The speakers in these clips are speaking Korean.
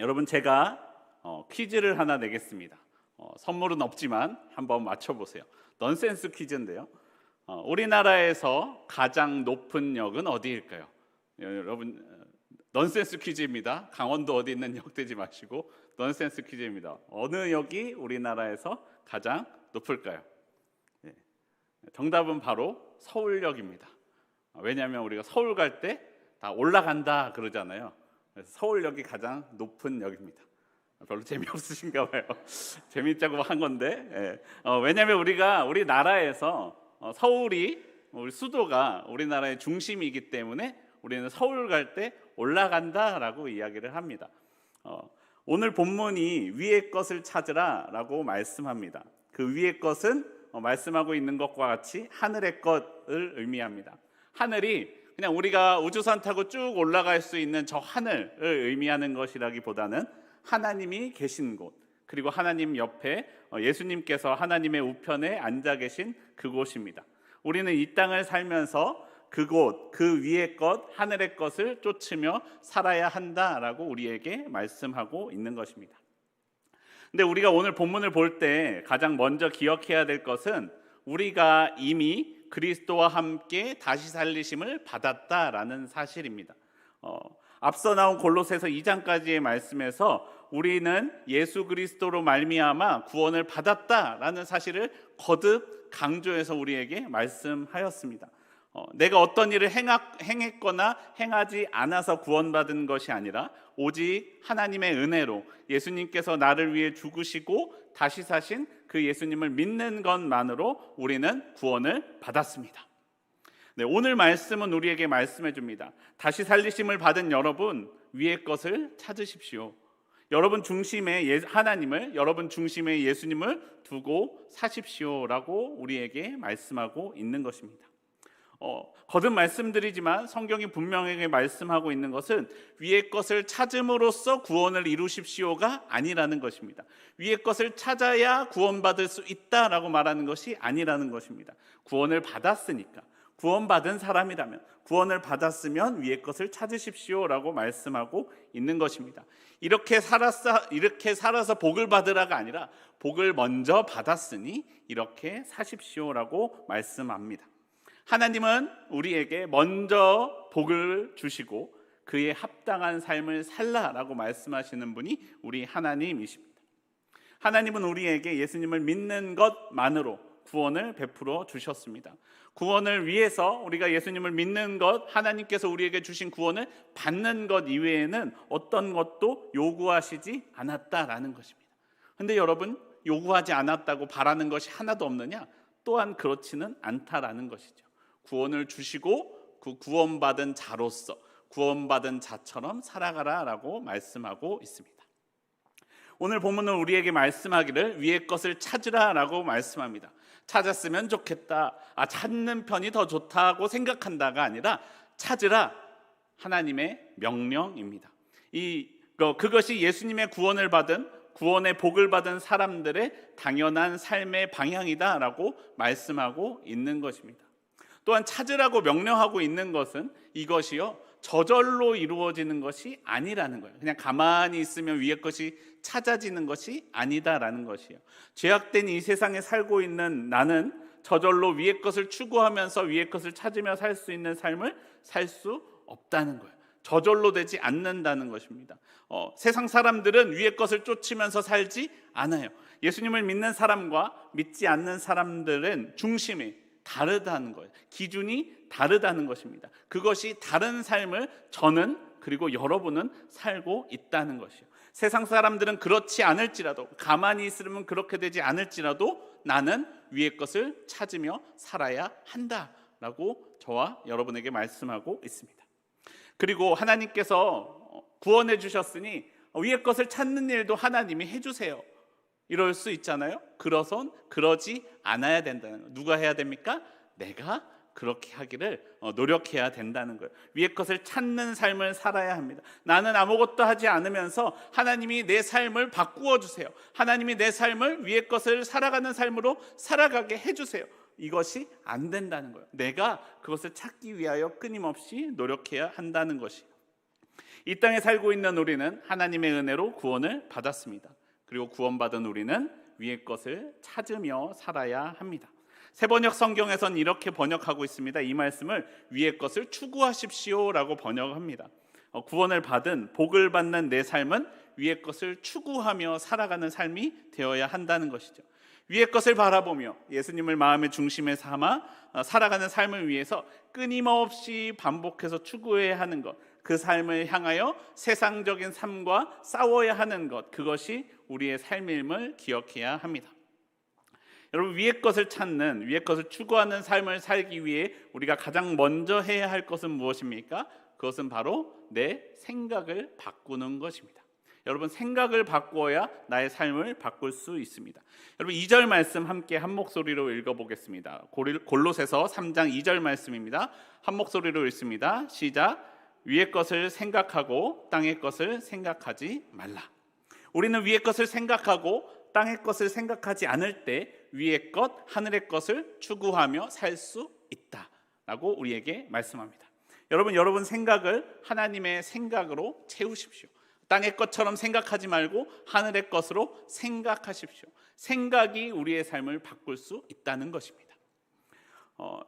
여러분, 제가 퀴즈를 하나 내겠습니다. 선물은 없지만 한번 맞춰보세요. 넌센스 퀴즈인데요. 우리나라에서 가장 높은 역은 어디일까요? 여러분, 넌센스 퀴즈입니다. 강원도 어디 있는 역 되지 마시고 넌센스 퀴즈입니다. 어느 역이 우리나라에서 가장 높을까요? 정답은 바로 서울역입니다. 왜냐하면 우리가 서울 갈 때 다 올라간다 그러잖아요. 그래서 서울역이 가장 높은 역입니다. 별로 재미없으신가 봐요. 재미있자고 한 건데, 왜냐하면 우리나라에서 서울이, 우리 수도가 우리나라의 중심이기 때문에 우리는 서울 갈 때 올라간다라고 이야기를 합니다. 오늘 본문이 위의 것을 찾으라 라고 말씀합니다. 그 위의 것은 말씀하고 있는 것과 같이 하늘의 것을 의미합니다. 하늘이 그냥 우리가 우주선 타고 쭉 올라갈 수 있는 저 하늘을 의미하는 것이라기보다는 하나님이 계신 곳, 그리고 하나님 옆에 예수님께서 하나님의 우편에 앉아 계신 그곳입니다. 우리는 이 땅을 살면서 그곳, 그 위의 것, 하늘의 것을 쫓으며 살아야 한다라고 우리에게 말씀하고 있는 것입니다. 근데 우리가 오늘 본문을 볼 때 가장 먼저 기억해야 될 것은 우리가 이미 그리스도와 함께 다시 살리심을 받았다라는 사실입니다. 앞서 나온 골로새서 2장까지의 말씀에서 우리는 예수 그리스도로 말미암아 구원을 받았다라는 사실을 거듭 강조해서 우리에게 말씀하였습니다. 내가 어떤 일을 행했거나 행하지 않아서 구원받은 것이 아니라 오직 하나님의 은혜로 예수님께서 나를 위해 죽으시고 다시 사신 그 예수님을 믿는 것만으로 우리는 구원을 받았습니다. 오늘 말씀은 우리에게 말씀해 줍니다. 다시 살리심을 받은 여러분, 위의 것을 찾으십시오. 여러분 중심에 하나님을, 여러분 중심에 예수님을 두고 사십시오라고 우리에게 말씀하고 있는 것입니다. 거듭 말씀드리지만 성경이 분명하게 말씀하고 있는 것은 위의 것을 찾음으로써 구원을 이루십시오가 아니라는 것입니다. 위의 것을 찾아야 구원받을 수 있다라고 말하는 것이 아니라는 것입니다. 구원을 받았으니까, 구원받은 사람이라면, 구원을 받았으면 위의 것을 찾으십시오라고 말씀하고 있는 것입니다. 이렇게 살아서 복을 받으라가 아니라 복을 먼저 받았으니 이렇게 사십시오라고 말씀합니다. 하나님은 우리에게 먼저 복을 주시고 그에 합당한 삶을 살라라고 말씀하시는 분이 우리 하나님이십니다. 하나님은 우리에게 예수님을 믿는 것만으로 구원을 베풀어 주셨습니다. 구원을 위해서 우리가 예수님을 믿는 것, 하나님께서 우리에게 주신 구원을 받는 것 이외에는 어떤 것도 요구하시지 않았다라는 것입니다. 그런데 여러분, 요구하지 않았다고 바라는 것이 하나도 없느냐? 또한 그렇지는 않다라는 것이죠. 구원을 주시고 그 구원받은 자로서, 구원받은 자처럼 살아가라라고 말씀하고 있습니다. 오늘 본문은 우리에게 말씀하기를 위의 것을 찾으라라고 말씀합니다. 찾았으면 좋겠다, 찾는 편이 더 좋다고 생각한다가 아니라 찾으라, 하나님의 명령입니다. 그것이 예수님의 구원을 받은, 구원의 복을 받은 사람들의 당연한 삶의 방향이다라고 말씀하고 있는 것입니다. 또한 찾으라고 명령하고 있는 것은 이것이요, 저절로 이루어지는 것이 아니라는 거예요. 그냥 가만히 있으면 위의 것이 찾아지는 것이 아니다라는 것이에요. 죄악된 이 세상에 살고 있는 나는 저절로 위의 것을 추구하면서 위의 것을 찾으며 살 수 있는 삶을 살 수 없다는 거예요. 저절로 되지 않는다는 것입니다. 세상 사람들은 위의 것을 쫓으면서 살지 않아요. 예수님을 믿는 사람과 믿지 않는 사람들은 중심이 다르다는 거예요. 기준이 다르다는 것입니다. 그것이 다른 삶을 저는, 그리고 여러분은 살고 있다는 것이에요. 세상 사람들은 그렇지 않을지라도, 가만히 있으면 그렇게 되지 않을지라도 나는 위의 것을 찾으며 살아야 한다라고 저와 여러분에게 말씀하고 있습니다. 그리고 하나님께서 구원해 주셨으니 위의 것을 찾는 일도 하나님이 해주세요, 이럴 수 있잖아요. 그러지 않아야 된다는 거예요. 누가 해야 됩니까? 내가 그렇게 하기를 노력해야 된다는 거예요. 위의 것을 찾는 삶을 살아야 합니다. 나는 아무것도 하지 않으면서 하나님이 내 삶을 바꾸어 주세요, 하나님이 내 삶을 위의 것을 살아가는 삶으로 살아가게 해주세요, 이것이 안 된다는 거예요. 내가 그것을 찾기 위하여 끊임없이 노력해야 한다는 것이. 이 땅에 살고 있는 우리는 하나님의 은혜로 구원을 받았습니다. 그리고 구원받은 우리는 위의 것을 찾으며 살아야 합니다. 새번역 성경에서는 이렇게 번역하고 있습니다. 이 말씀을 위의 것을 추구하십시오라고 번역합니다. 구원을 받은, 복을 받는 내 삶은 위의 것을 추구하며 살아가는 삶이 되어야 한다는 것이죠. 위의 것을 바라보며 예수님을 마음의 중심에 삼아 살아가는 삶을 위해서 끊임없이 반복해서 추구해야 하는 것, 그 삶을 향하여 세상적인 삶과 싸워야 하는 것, 그것이 우리의 삶임을 기억해야 합니다. 여러분, 위의 것을 찾는, 위의 것을 추구하는 삶을 살기 위해 우리가 가장 먼저 해야 할 것은 무엇입니까? 그것은 바로 내 생각을 바꾸는 것입니다. 여러분, 생각을 바꾸어야 나의 삶을 바꿀 수 있습니다. 여러분, 2절 말씀 함께 한 목소리로 읽어보겠습니다. 골로새서 3장 2절 말씀입니다. 한 목소리로 읽습니다. 시작. 위의 것을 생각하고 땅의 것을 생각하지 말라. 우리는 위의 것을 생각하고 땅의 것을 생각하지 않을 때 위의 것, 하늘의 것을 추구하며 살 수 있다라고 우리에게 말씀합니다. 여러분 생각을 하나님의 생각으로 채우십시오. 땅의 것처럼 생각하지 말고 하늘의 것으로 생각하십시오. 생각이 우리의 삶을 바꿀 수 있다는 것입니다.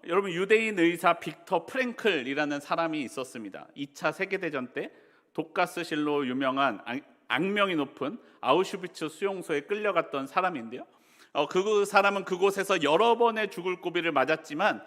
여러분, 유대인 의사 빅터 프랭클이라는 사람이 있었습니다. 2차 세계대전 때 독가스실로 유명한 악명이 높은 아우슈비츠 수용소에 끌려갔던 사람인데요. 그 사람은 그곳에서 여러 번의 죽을 고비를 맞았지만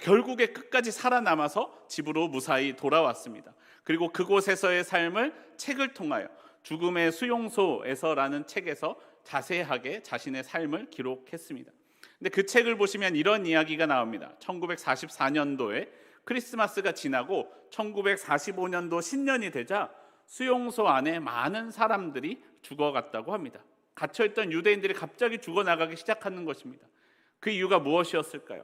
결국에 끝까지 살아남아서 집으로 무사히 돌아왔습니다. 그리고 그곳에서의 삶을 책을 통하여 죽음의 수용소에서라는 책에서 자세하게 자신의 삶을 기록했습니다. 근데 그 책을 보시면 이런 이야기가 나옵니다. 1944년도에 크리스마스가 지나고 1945년도 신년이 되자 수용소 안에 많은 사람들이 죽어갔다고 합니다. 갇혀있던 유대인들이 갑자기 죽어나가기 시작하는 것입니다. 그 이유가 무엇이었을까요?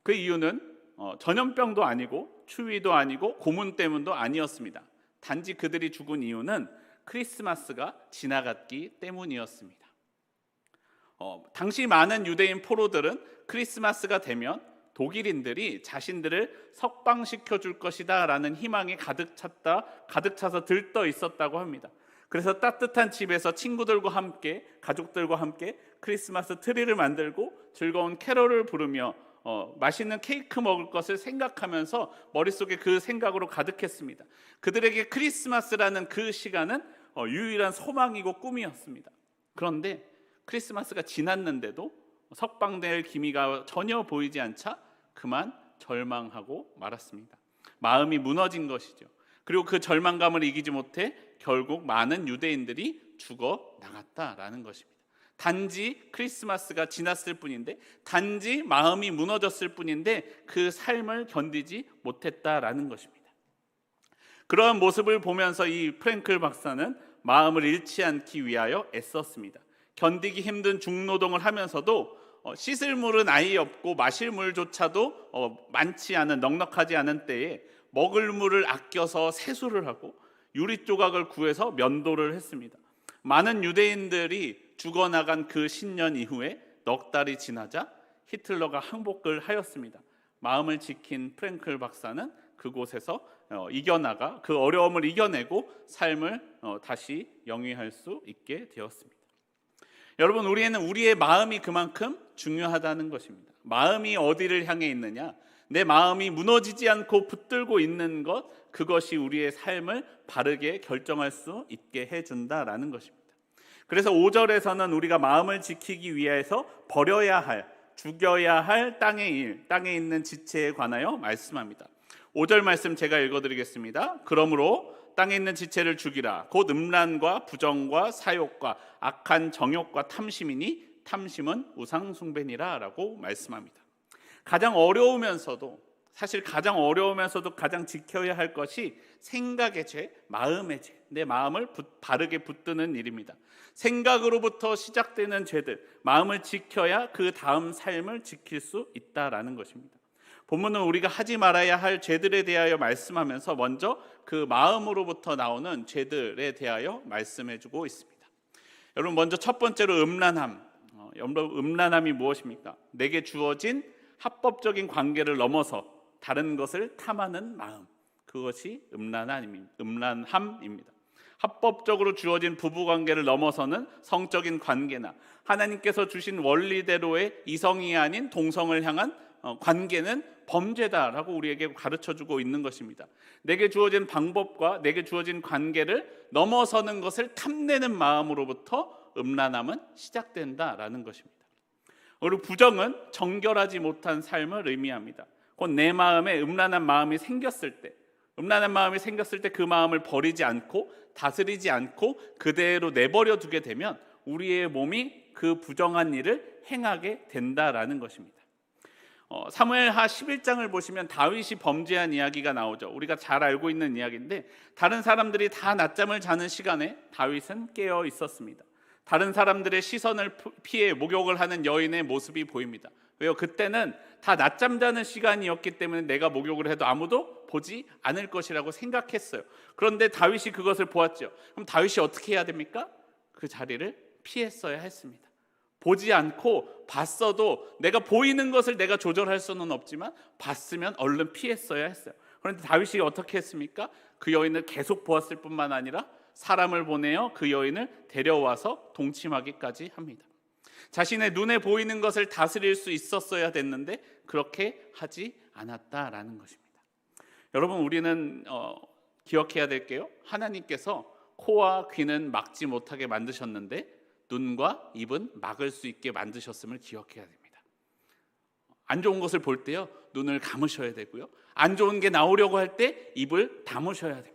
그 이유는 전염병도 아니고 추위도 아니고 고문 때문도 아니었습니다. 단지 그들이 죽은 이유는 크리스마스가 지나갔기 때문이었습니다. 당시 많은 유대인 포로들은 크리스마스가 되면 독일인들이 자신들을 석방시켜 줄 것이다 라는 희망이 가득 차서 들떠 있었다고 합니다. 그래서 따뜻한 집에서 친구들과 함께, 가족들과 함께 크리스마스 트리를 만들고 즐거운 캐롤을 부르며 맛있는 케이크 먹을 것을 생각하면서 머릿속에 그 생각으로 가득했습니다. 그들에게 크리스마스라는 그 시간은 유일한 소망이고 꿈이었습니다. 그런데 크리스마스가 지났는데도 석방될 기미가 전혀 보이지 않자 그만 절망하고 말았습니다. 마음이 무너진 것이죠. 그리고 그 절망감을 이기지 못해 결국 많은 유대인들이 죽어 나갔다라는 것입니다. 단지 크리스마스가 지났을 뿐인데, 단지 마음이 무너졌을 뿐인데 그 삶을 견디지 못했다라는 것입니다. 그러한 모습을 보면서 이 프랭클 박사는 마음을 잃지 않기 위하여 애썼습니다. 견디기 힘든 중노동을 하면서도 씻을 물은 아예 없고 마실 물조차도 많지 않은, 넉넉하지 않은 때에 먹을 물을 아껴서 세수를 하고 유리 조각을 구해서 면도를 했습니다. 많은 유대인들이 죽어나간 그 신년 이후에 넉 달이 지나자 히틀러가 항복을 하였습니다. 마음을 지킨 프랭클 박사는 그곳에서 이겨나가 그 어려움을 이겨내고 삶을 다시 영위할 수 있게 되었습니다. 여러분, 우리의 마음이 그만큼 중요하다는 것입니다. 마음이 어디를 향해 있느냐, 내 마음이 무너지지 않고 붙들고 있는 것, 그것이 우리의 삶을 바르게 결정할 수 있게 해준다라는 것입니다. 그래서 5절에서는 우리가 마음을 지키기 위해서 버려야 할, 죽여야 할 땅의 일, 땅에 있는 지체에 관하여 말씀합니다. 5절 말씀 제가 읽어드리겠습니다. 그러므로 땅에 있는 지체를 죽이라. 곧 음란과 부정과 사욕과 악한 정욕과 탐심이니 탐심은 우상 숭배니라 라고 말씀합니다. 가장 어려우면서도 가장 지켜야 할 것이 생각의 죄, 마음의 죄, 내 마음을 바르게 붙드는 일입니다. 생각으로부터 시작되는 죄들, 마음을 지켜야 그 다음 삶을 지킬 수 있다라는 것입니다. 본문은 우리가 하지 말아야 할 죄들에 대하여 말씀하면서 먼저 그 마음으로부터 나오는 죄들에 대하여 말씀해주고 있습니다. 여러분, 먼저 첫 번째로 음란함이 무엇입니까? 내게 주어진 합법적인 관계를 넘어서 다른 것을 탐하는 마음, 그것이 음란함입니다. 합법적으로 주어진 부부관계를 넘어서는 성적인 관계나 하나님께서 주신 원리대로의 이성이 아닌 동성을 향한 관계는 범죄다라고 우리에게 가르쳐주고 있는 것입니다. 내게 주어진 방법과 내게 주어진 관계를 넘어서는 것을 탐내는 마음으로부터 음란함은 시작된다라는 것입니다. 그리고 부정은 정결하지 못한 삶을 의미합니다. 곧 내 마음에 음란한 마음이 생겼을 때 그 마음을 버리지 않고 다스리지 않고 그대로 내버려 두게 되면 우리의 몸이 그 부정한 일을 행하게 된다라는 것입니다. 사무엘하 11장을 보시면 다윗이 범죄한 이야기가 나오죠. 우리가 잘 알고 있는 이야기인데 다른 사람들이 다 낮잠을 자는 시간에 다윗은 깨어 있었습니다. 다른 사람들의 시선을 피해 목욕을 하는 여인의 모습이 보입니다. 왜요? 그때는 다 낮잠 자는 시간이었기 때문에 내가 목욕을 해도 아무도 보지 않을 것이라고 생각했어요. 그런데 다윗이 그것을 보았죠. 그럼 다윗이 어떻게 해야 됩니까? 그 자리를 피했어야 했습니다. 보지 않고 봤어도 내가 보이는 것을 내가 조절할 수는 없지만 봤으면 얼른 피했어야 했어요. 그런데 다윗이 어떻게 했습니까? 그 여인을 계속 보았을 뿐만 아니라 사람을 보내어 그 여인을 데려와서 동침하기까지 합니다. 자신의 눈에 보이는 것을 다스릴 수 있었어야 됐는데 그렇게 하지 않았다라는 것입니다. 여러분, 우리는 기억해야 될 게요, 하나님께서 코와 귀는 막지 못하게 만드셨는데 눈과 입은 막을 수 있게 만드셨음을 기억해야 됩니다. 안 좋은 것을 볼 때요, 눈을 감으셔야 되고요, 안 좋은 게 나오려고 할 때 입을 다무셔야 됩니다.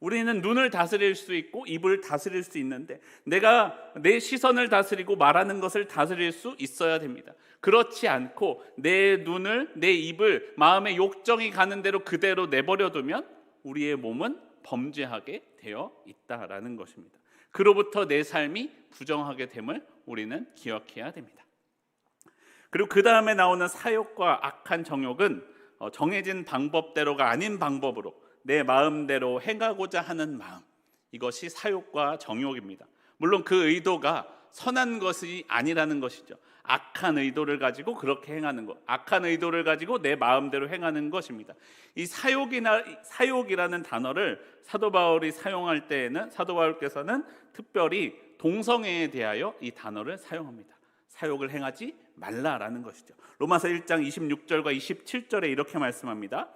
우리는 눈을 다스릴 수 있고 입을 다스릴 수 있는데 내가 내 시선을 다스리고 말하는 것을 다스릴 수 있어야 됩니다. 그렇지 않고 내 눈을, 내 입을 마음의 욕정이 가는 대로 그대로 내버려두면 우리의 몸은 범죄하게 되어 있다라는 것입니다. 그로부터 내 삶이 부정하게 됨을 우리는 기억해야 됩니다. 그리고 그 다음에 나오는 사욕과 악한 정욕은 정해진 방법대로가 아닌 방법으로 내 마음대로 행하고자 하는 마음, 이것이 사욕과 정욕입니다. 물론 그 의도가 선한 것이 아니라는 것이죠. 악한 의도를 가지고 그렇게 행하는 것, 악한 의도를 가지고 내 마음대로 행하는 것입니다. 이 사욕이라는 단어를 사도 바울이 사용할 때에는 사도 바울께서는 특별히 동성애에 대하여 이 단어를 사용합니다. 사욕을 행하지 말라라는 것이죠. 로마서 1장 26절과 27절에 이렇게 말씀합니다.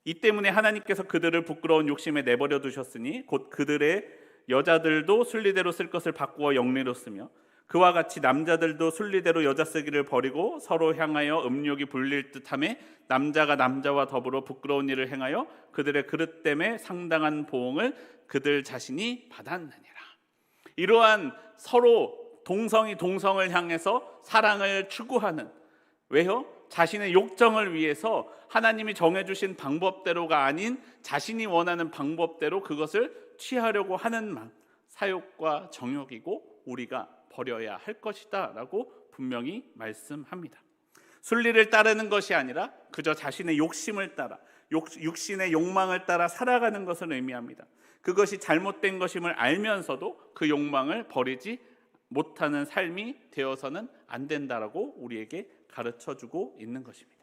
이 때문에 하나님께서 그들을 부끄러운 욕심에 내버려 두셨으니 곧 그들의 여자들도 순리대로 쓸 것을 바꾸어 영리로 쓰며 그와 같이 남자들도 순리대로 여자 쓰기를 버리고 서로 향하여 음욕이 불릴 듯하며 남자가 남자와 더불어 부끄러운 일을 행하여 그들의 그릇됨에 상당한 보응을 그들 자신이 받았느니라. 이러한 서로 동성이 동성을 향해서 사랑을 추구하는, 왜요? 자신의 욕정을 위해서 하나님이 정해주신 방법대로가 아닌 자신이 원하는 방법대로 그것을 취하려고 하는 마음, 사욕과 정욕이고 우리가 버려야 할 것이다 라고 분명히 말씀합니다. 순리를 따르는 것이 아니라 그저 자신의 욕심을 따라 육신의 욕망을 따라 살아가는 것을 의미합니다. 그것이 잘못된 것임을 알면서도 그 욕망을 버리지 못하는 삶이 되어서는 안 된다라고 우리에게 가르쳐주고 있는 것입니다.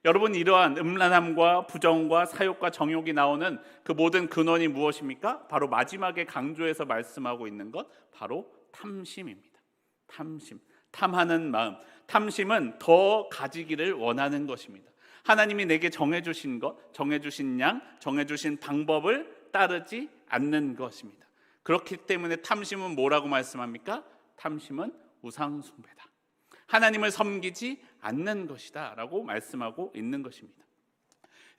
여러분, 이러한 음란함과 부정과 사욕과 정욕이 나오는 그 모든 근원이 무엇입니까? 바로 마지막에 강조해서 말씀하고 있는 것, 바로 탐심입니다. 탐심, 탐하는 마음. 탐심은 더 가지기를 원하는 것입니다. 하나님이 내게 정해주신 것, 정해주신 양, 정해주신 방법을 따르지 않는 것입니다. 그렇기 때문에 탐심은 뭐라고 말씀합니까? 탐심은 우상숭배다. 하나님을 섬기지 않는 것이다 라고 말씀하고 있는 것입니다.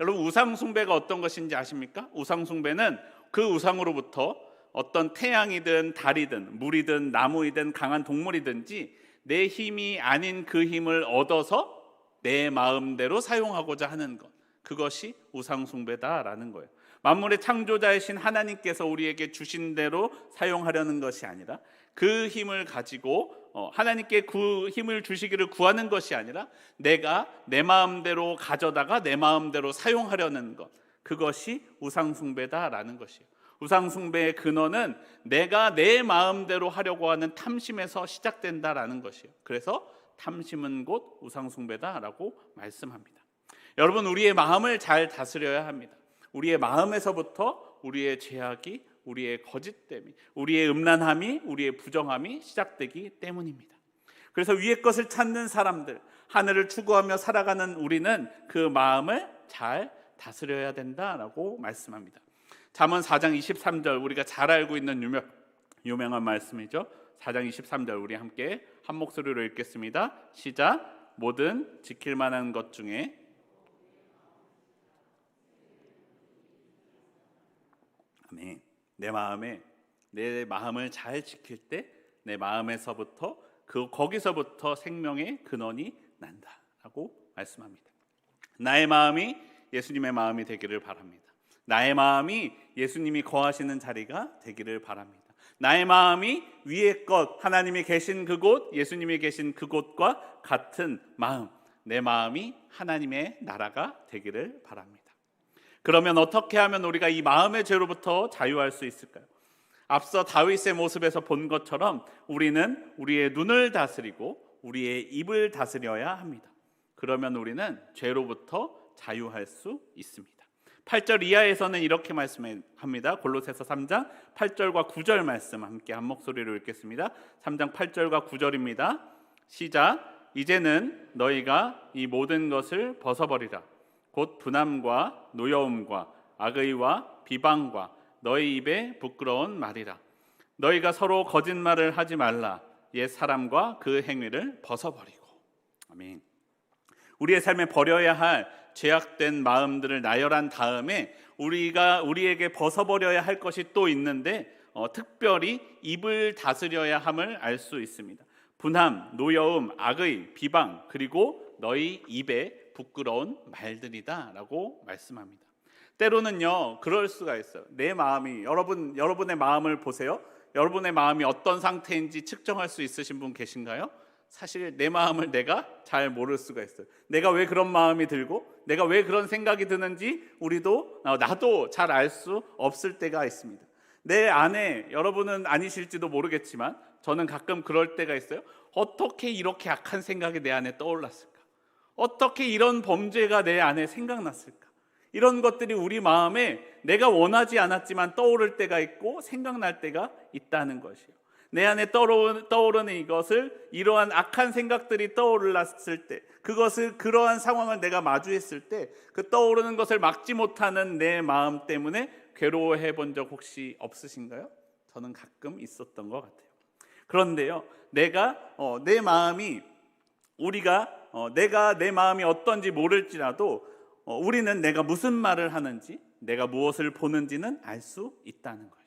여러분, 우상숭배가 어떤 것인지 아십니까? 우상숭배는 그 우상으로부터 어떤 태양이든 달이든 물이든 나무이든 강한 동물이든지 내 힘이 아닌 그 힘을 얻어서 내 마음대로 사용하고자 하는 것, 그것이 우상숭배다라는 거예요. 만물의 창조자이신 하나님께서 우리에게 주신 대로 사용하려는 것이 아니라 그 힘을 가지고 하나님께 그 힘을 주시기를 구하는 것이 아니라 내가 내 마음대로 가져다가 내 마음대로 사용하려는 것, 그것이 우상숭배다라는 것이에요. 우상숭배의 근원은 내가 내 마음대로 하려고 하는 탐심에서 시작된다라는 것이에요. 그래서 탐심은 곧 우상숭배다라고 말씀합니다. 여러분, 우리의 마음을 잘 다스려야 합니다. 우리의 마음에서부터 우리의 죄악이, 우리의 거짓됨이, 우리의 음란함이, 우리의 부정함이 시작되기 때문입니다. 그래서 위의 것을 찾는 사람들, 하늘을 추구하며 살아가는 우리는 그 마음을 잘 다스려야 된다라고 말씀합니다. 잠언 4장 23절, 우리가 잘 알고 있는 유명한 말씀이죠. 4장 23절 우리 함께 한 목소리로 읽겠습니다. 시작. 모든 지킬 만한 것 중에 아멘. 내 마음을 잘 지킬 때 내 마음에서부터 거기서부터 생명의 근원이 난다라고 말씀합니다. 나의 마음이 예수님의 마음이 되기를 바랍니다. 나의 마음이 예수님이 거하시는 자리가 되기를 바랍니다. 나의 마음이 위의 것, 하나님이 계신 그곳, 예수님이 계신 그곳과 같은 마음, 내 마음이 하나님의 나라가 되기를 바랍니다. 그러면 어떻게 하면 우리가 이 마음의 죄로부터 자유할 수 있을까요? 앞서 다윗의 모습에서 본 것처럼 우리는 우리의 눈을 다스리고 우리의 입을 다스려야 합니다. 그러면 우리는 죄로부터 자유할 수 있습니다. 8절 이하에서는 이렇게 말씀합니다. 골로새서 3장 8절과 9절 말씀 함께 한 목소리로 읽겠습니다. 3장 8절과 9절입니다. 시작. 이제는 너희가 이 모든 것을 벗어버리라. 곧 분함과 노여움과 악의와 비방과 너희 입에 부끄러운 말이라. 너희가 서로 거짓말을 하지 말라. 옛 사람과 그 행위를 벗어버리고. 아멘. 우리의 삶에 버려야 할 죄악된 마음들을 나열한 다음에 우리에게 벗어버려야 할 것이 또 있는데 특별히 입을 다스려야 함을 알 수 있습니다. 분함, 노여움, 악의, 비방, 그리고 너희 입에 부끄러운 말들이다라고 말씀합니다. 때로는요 그럴 수가 있어요. 내 마음이 여러분의 마음을 보세요. 여러분의 마음이 어떤 상태인지 측정할 수 있으신 분 계신가요? 사실 내 마음을 내가 잘 모를 수가 있어요. 내가 왜 그런 마음이 들고 내가 왜 그런 생각이 드는지 나도 잘 알 수 없을 때가 있습니다. 내 안에, 여러분은 아니실지도 모르겠지만 저는 가끔 그럴 때가 있어요. 어떻게 이렇게 악한 생각이 내 안에 떠올랐을까? 어떻게 이런 범죄가 내 안에 생각났을까? 이런 것들이 우리 마음에 내가 원하지 않았지만 떠오를 때가 있고 생각날 때가 있다는 것이에요. 내 안에 떠오르는 이것을, 이러한 악한 생각들이 떠올랐을 때, 그러한 상황을 내가 마주했을 때 그 떠오르는 것을 막지 못하는 내 마음 때문에 괴로워해 본 적 혹시 없으신가요? 저는 가끔 있었던 것 같아요. 그런데요, 내가 내 마음이 어떤지 모를지라도 우리는 내가 무슨 말을 하는지, 내가 무엇을 보는지는 알 수 있다는 것이에요.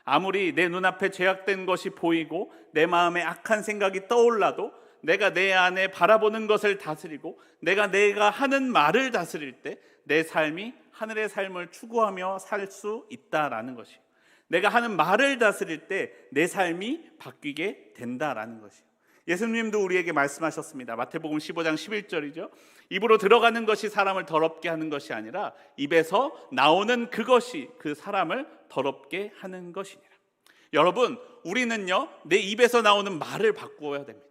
아무리 내 눈앞에 죄악된 것이 보이고 내 마음에 악한 생각이 떠올라도 내가 내 안에 바라보는 것을 다스리고 내가 하는 말을 다스릴 때 내 삶이 하늘의 삶을 추구하며 살 수 있다라는 것이에요. 내가 하는 말을 다스릴 때 내 삶이 바뀌게 된다라는 것이에요. 예수님도 우리에게 말씀하셨습니다. 마태복음 15장 11절이죠. 입으로 들어가는 것이 사람을 더럽게 하는 것이 아니라 입에서 나오는 그것이 그 사람을 더럽게 하는 것이니라. 여러분, 우리는요 내 입에서 나오는 말을 바꾸어야 됩니다.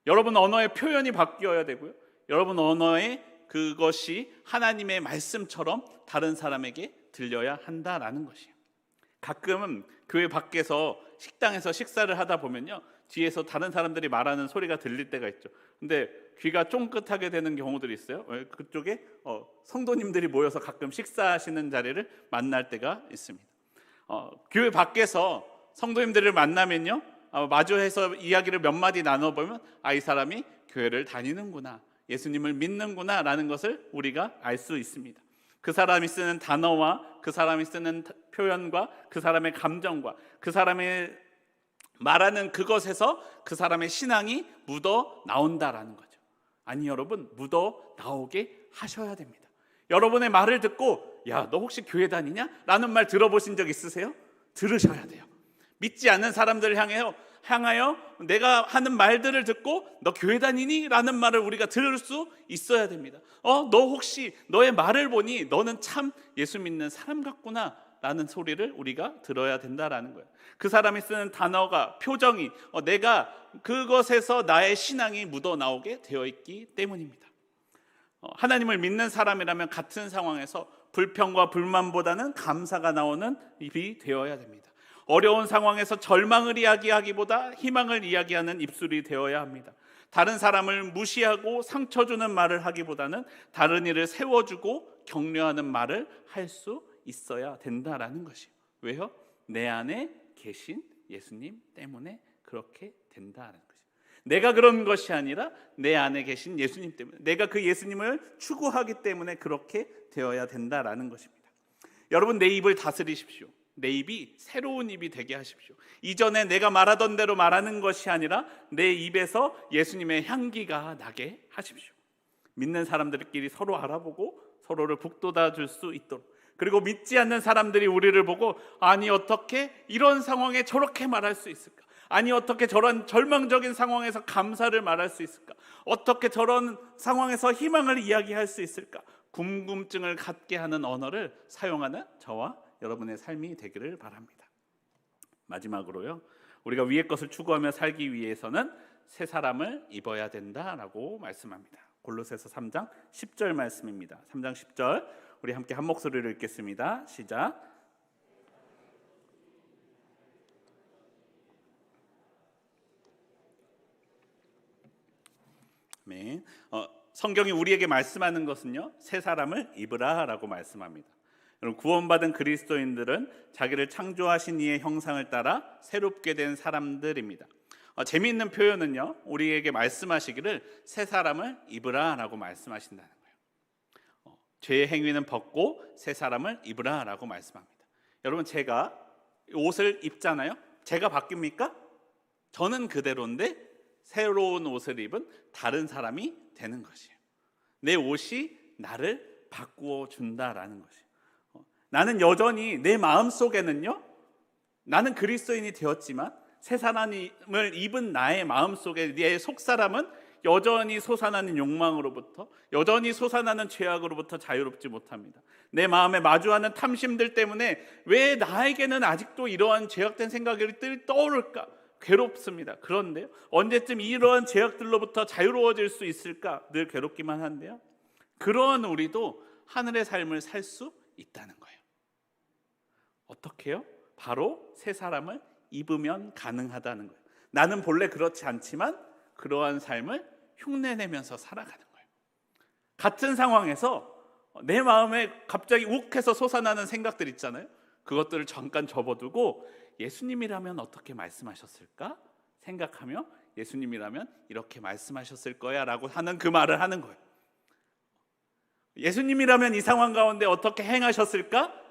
여러분 언어의 표현이 바뀌어야 되고요. 여러분 언어의 그것이 하나님의 말씀처럼 다른 사람에게 들려야 한다라는 것이에요. 가끔은 교회 밖에서 식당에서 식사를 하다 보면요 뒤에서 다른 사람들이 말하는 소리가 들릴 때가 있죠. 근데 귀가 쫑긋하게 되는 경우들이 있어요. 그쪽에 성도님들이 모여서 가끔 식사하시는 자리를 만날 때가 있습니다. 교회 밖에서 성도님들을 만나면요 마주해서 이야기를 몇 마디 나눠보면 이 사람이 교회를 다니는구나, 예수님을 믿는구나 라는 것을 우리가 알 수 있습니다. 그 사람이 쓰는 단어와 그 사람이 쓰는 표현과 그 사람의 감정과 그 사람의 말하는 그것에서 그 사람의 신앙이 묻어 나온다라는 거죠. 아니 여러분, 묻어 나오게 하셔야 됩니다. 여러분의 말을 듣고 야, 너 혹시 교회 다니냐? 라는 말 들어보신 적 있으세요? 들으셔야 돼요. 믿지 않는 사람들을 향하여 내가 하는 말들을 듣고 너 교회 다니니? 라는 말을 우리가 들을 수 있어야 됩니다. 너 혹시 너의 말을 보니 너는 참 예수 믿는 사람 같구나 라는 소리를 우리가 들어야 된다라는 거예요. 그 사람이 쓰는 단어가, 표정이 내가 그것에서 나의 신앙이 묻어나오게 되어 있기 때문입니다. 하나님을 믿는 사람이라면 같은 상황에서 불평과 불만보다는 감사가 나오는 입이 되어야 됩니다. 어려운 상황에서 절망을 이야기하기보다 희망을 이야기하는 입술이 되어야 합니다. 다른 사람을 무시하고 상처 주는 말을 하기보다는 다른 이를 세워주고 격려하는 말을 할 수 있어야 된다라는 것이에요. 왜요? 내 안에 계신 예수님 때문에 그렇게 된다는 것이에요. 내가 그런 것이 아니라 내 안에 계신 예수님 때문에, 내가 그 예수님을 추구하기 때문에 그렇게 되어야 된다라는 것입니다. 여러분, 내 입을 다스리십시오. 내 입이 새로운 입이 되게 하십시오. 이전에 내가 말하던 대로 말하는 것이 아니라 내 입에서 예수님의 향기가 나게 하십시오. 믿는 사람들끼리 서로 알아보고 서로를 북돋아 줄 수 있도록, 그리고 믿지 않는 사람들이 우리를 보고 아니 어떻게 이런 상황에 저렇게 말할 수 있을까? 아니 어떻게 저런 절망적인 상황에서 감사를 말할 수 있을까? 어떻게 저런 상황에서 희망을 이야기할 수 있을까? 궁금증을 갖게 하는 언어를 사용하는 저와 여러분의 삶이 되기를 바랍니다. 마지막으로요, 우리가 위의 것을 추구하며 살기 위해서는 새 사람을 입어야 된다라고 말씀합니다. 골로새서 3장 10절 말씀입니다. 3장 10절 우리 함께 한 목소리로 읽겠습니다. 시작. 아멘. 성경이 우리에게 말씀하는 것은요, 새 사람을 입으라라고 말씀합니다. 여러분, 구원받은 그리스도인들은 자기를 창조하신 이의 형상을 따라 새롭게 된 사람들입니다. 재미있는 표현은요, 우리에게 말씀하시기를 새 사람을 입으라라고 말씀하신다는 거예요. 죄의 행위는 벗고 새 사람을 입으라라고 말씀합니다. 여러분, 제가 옷을 입잖아요. 제가 바뀝니까? 저는 그대로인데 새로운 옷을 입은 다른 사람이 되는 것이에요. 내 옷이 나를 바꾸어 준다라는 것이에요. 나는 여전히 내 마음속에는요, 나는 그리스도인이 되었지만 새 사람을 입은 나의 마음속에 내 속사람은 여전히 솟아나는 욕망으로부터, 여전히 솟아나는 죄악으로부터 자유롭지 못합니다. 내 마음에 마주하는 탐심들 때문에 왜 나에게는 아직도 이러한 죄악된 생각이 떠오를까? 괴롭습니다. 그런데요, 언제쯤 이러한 죄악들로부터 자유로워질 수 있을까? 늘 괴롭기만 한데요, 그러한 우리도 하늘의 삶을 살 수 있다는 거예요. 어떻게요? 바로 새 사람을 입으면 가능하다는 거예요. 나는 본래 그렇지 않지만 그러한 삶을 흉내내면서 살아가는 거예요. 같은 상황에서 내 마음에 갑자기 욱해서 솟아나는 생각들 있잖아요. 그것들을 잠깐 접어두고 예수님이라면 어떻게 말씀하셨을까 생각하며 예수님이라면 이렇게 말씀하셨을 거야 라고 하는 그 말을 하는 거예요. 예수님이라면 이 상황 가운데 어떻게 행하셨을까?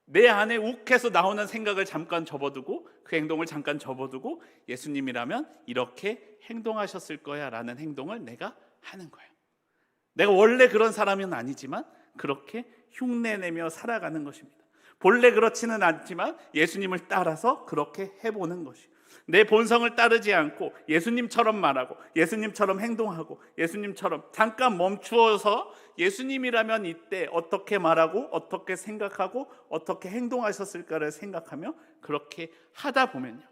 내 안에 욱해서 나오는 생각을 잠깐 접어두고, 그 행동을 잠깐 접어두고 예수님이라면 이렇게 행동하셨을 거야 라는 행동을 내가 하는 거예요. 내가 원래 그런 사람은 아니지만 그렇게 흉내내며 살아가는 것입니다. 본래 그렇지는 않지만 예수님을 따라서 그렇게 해보는 것이에요. 내 본성을 따르지 않고 예수님처럼 말하고 예수님처럼 행동하고 예수님처럼 잠깐 멈추어서 예수님이라면 이때 어떻게 말하고 어떻게 생각하고 어떻게 행동하셨을까를 생각하며 그렇게 하다 보면요,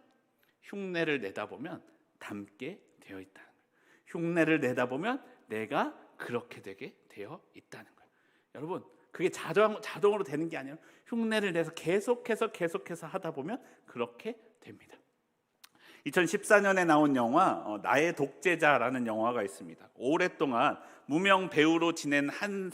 흉내를 내다 보면 닮게 되어 있다는 거예요. 흉내를 내다 보면 내가 그렇게 되게 되어 있다는 거예요. 여러분, 그게 자동으로 되는 게 아니에요. 흉내를 내서 계속해서 하다 보면 그렇게 됩니다. 2014년에 나온 영화 나의 독재자라는 영화가 있습니다. 오랫동안 무명 배우로 지낸 한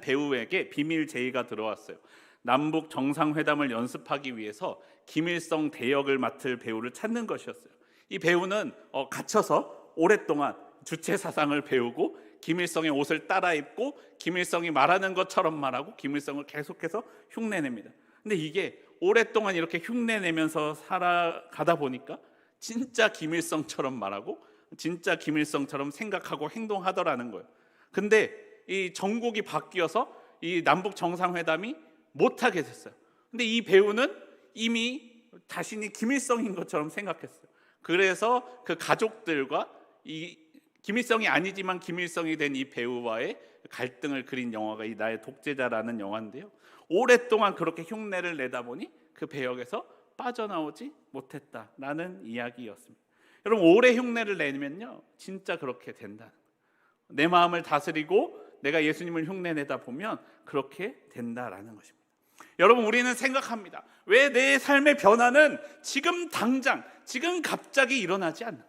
배우에게 비밀 제의가 들어왔어요. 남북 정상회담을 연습하기 위해서 김일성 대역을 맡을 배우를 찾는 것이었어요. 이 배우는 갇혀서 오랫동안 주체 사상을 배우고 김일성의 옷을 따라 입고 김일성이 말하는 것처럼 말하고 김일성을 계속해서 흉내냅니다. 근데 이게 오랫동안 이렇게 흉내내면서 살아가다 보니까 진짜 김일성처럼 말하고 진짜 김일성처럼 생각하고 행동하더라는 거예요. 근데 이 정국이 바뀌어서 이 남북 정상회담이 못하게 됐어요. 근데 이 배우는 이미 자신이 김일성인 것처럼 생각했어요. 그래서 그 가족들과 이 김일성이 아니지만 김일성이 된 이 배우와의 갈등을 그린 영화가 이 나의 독재자라는 영화인데요, 오랫동안 그렇게 흉내를 내다 보니 그 배역에서 빠져나오지 못했다라는 이야기였습니다. 여러분, 오래 흉내를 내면요 진짜 그렇게 된다는 거예요. 내 마음을 다스리고 내가 예수님을 흉내내다 보면 그렇게 된다라는 것입니다. 여러분, 우리는 생각합니다. 왜 내 삶의 변화는 지금 당장, 지금 갑자기 일어나지 않는가?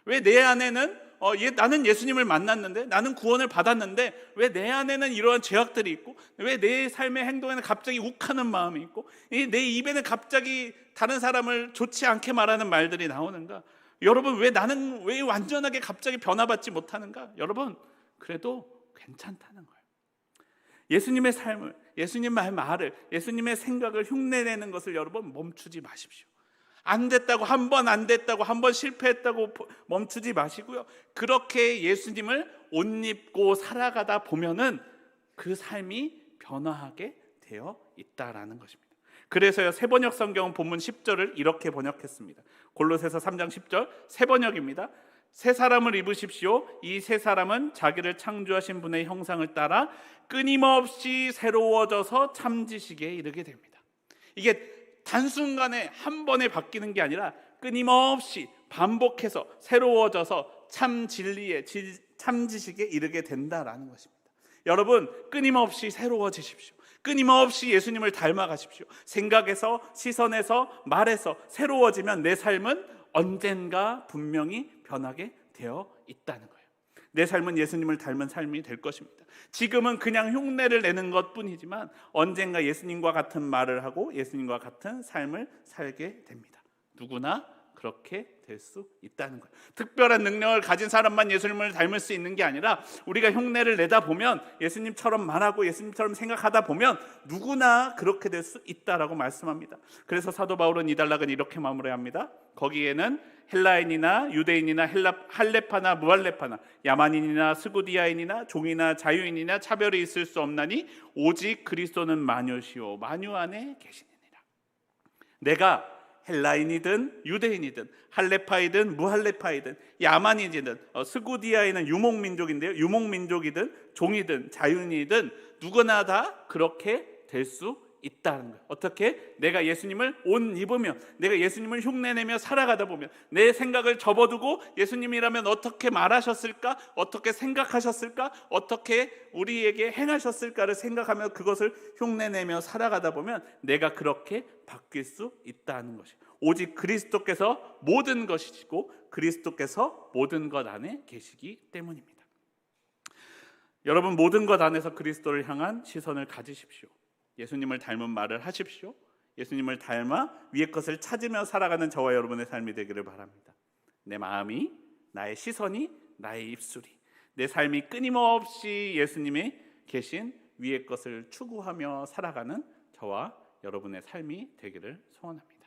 왜 내 안에는 나는 예수님을 만났는데, 나는 구원을 받았는데 왜 내 안에는 이러한 죄악들이 있고, 왜 내 삶의 행동에는 갑자기 욱하는 마음이 있고, 내 입에는 갑자기 다른 사람을 좋지 않게 말하는 말들이 나오는가? 여러분, 나는 왜 완전하게 갑자기 변화받지 못하는가? 여러분, 그래도 괜찮다는 거예요. 예수님의 삶을, 예수님의 말을, 예수님의 생각을 흉내내는 것을 여러분 멈추지 마십시오. 안 됐다고, 한 번 실패했다고 멈추지 마시고요. 그렇게 예수님을 옷 입고 살아가다 보면은 그 삶이 변화하게 되어 있다라는 것입니다. 그래서요, 새번역 성경은 본문 10절을 이렇게 번역했습니다. 골로새서 3장 10절 새 번역입니다. 새 사람을 입으십시오. 이 새 사람은 자기를 창조하신 분의 형상을 따라 끊임없이 새로워져서 참 지식에 이르게 됩니다. 이게 단순간에 한 번에 바뀌는 게 아니라 끊임없이 반복해서 새로워져서 참 진리에, 참 지식에 이르게 된다라는 것입니다. 여러분, 끊임없이 새로워지십시오. 끊임없이 예수님을 닮아가십시오. 생각에서, 시선에서, 말에서 새로워지면 내 삶은 언젠가 분명히 변하게 되어 있다는 거예요. 내 삶은 예수님을 닮은 삶이 될 것입니다. 지금은 그냥 흉내를 내는 것뿐이지만 언젠가 예수님과 같은 말을 하고 예수님과 같은 삶을 살게 됩니다. 누구나 그렇게 될 수 있다는 거예요. 특별한 능력을 가진 사람만 예수님을 닮을 수 있는 게 아니라 우리가 흉내를 내다 보면, 예수님처럼 말하고 예수님처럼 생각하다 보면 누구나 그렇게 될 수 있다라고 말씀합니다. 그래서 사도 바울은 이 단락은 이렇게 마무리합니다. 거기에는 헬라인이나 유대인이나 할레파나 무할레파나, 야만인이나 스구디아인이나 종이나 자유인이나 차별이 있을 수 없나니 오직 그리스도는 만유시오 만유 안에 계시니라. 내가 헬라인이든 유대인이든 할레파이든 무할레파이든 야만인이든 스구디아인은 유목민족인데요, 유목민족이든 종이든 자유인이든 누구나 다 그렇게 될 수 있다는 거예요. 어떻게? 내가 예수님을 옷 입으면, 내가 예수님을 흉내내며 살아가다 보면, 내 생각을 접어두고 예수님이라면 어떻게 말하셨을까? 어떻게 생각하셨을까? 어떻게 우리에게 행하셨을까를 생각하며 그것을 흉내내며 살아가다 보면 내가 그렇게 바뀔 수 있다는 것이에요. 오직 그리스도께서 모든 것이시고 그리스도께서 모든 것 안에 계시기 때문입니다. 여러분, 모든 것 안에서 그리스도를 향한 시선을 가지십시오. 예수님을 닮은 말을 하십시오. 예수님을 닮아 위의 것을 찾으며 살아가는 저와 여러분의 삶이 되기를 바랍니다. 내 마음이, 나의 시선이, 나의 입술이, 내 삶이 끊임없이 예수님이 계신 위의 것을 추구하며 살아가는 저와 여러분의 삶이 되기를 소원합니다.